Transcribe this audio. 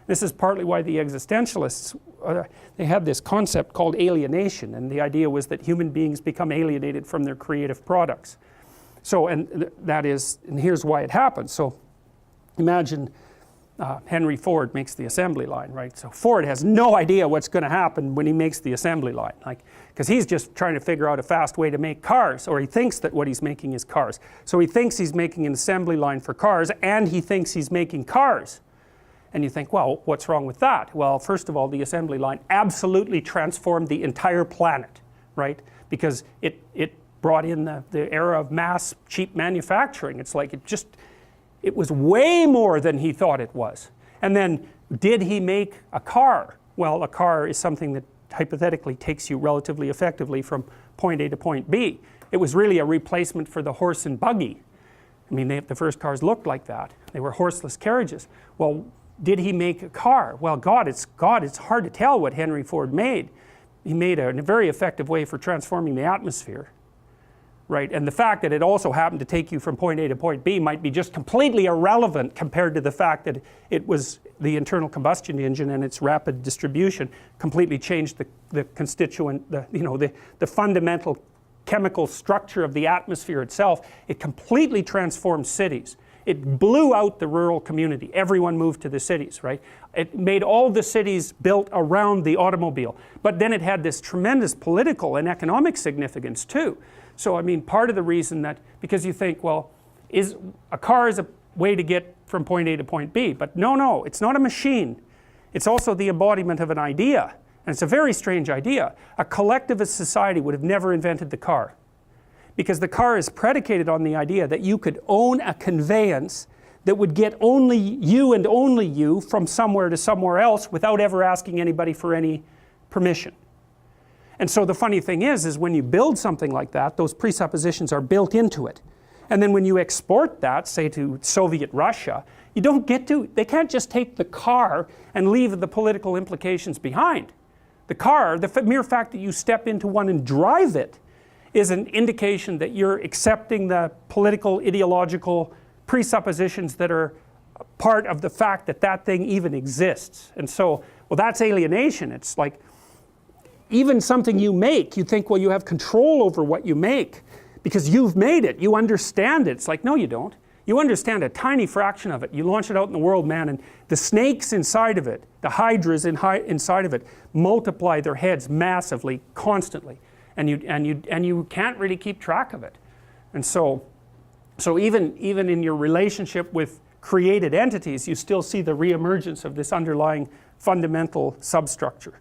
This is partly why the existentialists, they had this concept called alienation, and the idea was that human beings become alienated from their creative products. So, and here's why it happens. So imagine Henry Ford makes the assembly line, right? So Ford has no idea what's going to happen when he makes the assembly line, because he's just trying to figure out a fast way to make cars, or he thinks that what he's making is cars. So he thinks he's making an assembly line for cars, and he thinks he's making cars. And you think, well, what's wrong with that? Well, first of all, the assembly line absolutely transformed the entire planet, right? Because it brought in the era of mass, cheap manufacturing. It's like it was way more than he thought it was. And then, did he make a car? Well, a car is something that hypothetically takes you relatively effectively from point A to point B. It was really a replacement for the horse and buggy. I mean, the first cars looked like that. They were horseless carriages. Well, did he make a car? Well, it's hard to tell what Henry Ford made. He made a very effective way for transforming the atmosphere, right? And the fact that it also happened to take you from point A to point B might be just completely irrelevant compared to the fact that it was the internal combustion engine and its rapid distribution completely changed the constituent, the fundamental chemical structure of the atmosphere itself. It completely transformed cities. It blew out the rural community. Everyone moved to the cities, right? It made all the cities built around the automobile. But then it had this tremendous political and economic significance too. So I mean, part of the reason that, because you think, well, a car is a way to get from point A to point B, but no, it's not a machine. It's also the embodiment of an idea. And it's a very strange idea. A collectivist society would have never invented the car, because the car is predicated on the idea that you could own a conveyance that would get only you and only you from somewhere to somewhere else without ever asking anybody for any permission. And so the funny thing is when you build something like that, those presuppositions are built into it. And then when you export that, say to Soviet Russia, they can't just take the car and leave the political implications behind. The car, the mere fact that you step into one and drive it, is an indication that you're accepting the political, ideological presuppositions that are part of the fact that that thing even exists. And so, well, that's alienation. It's like, even something you make, you think, well, you have control over what you make because you've made it, you understand it. It's like, no, you don't. You understand a tiny fraction of it. You launch it out in the world, man, and the snakes inside of it, the hydras inside of it, multiply their heads massively, constantly. And you can't really keep track of it. And so even in your relationship with created entities, you still see the reemergence of this underlying fundamental substructure.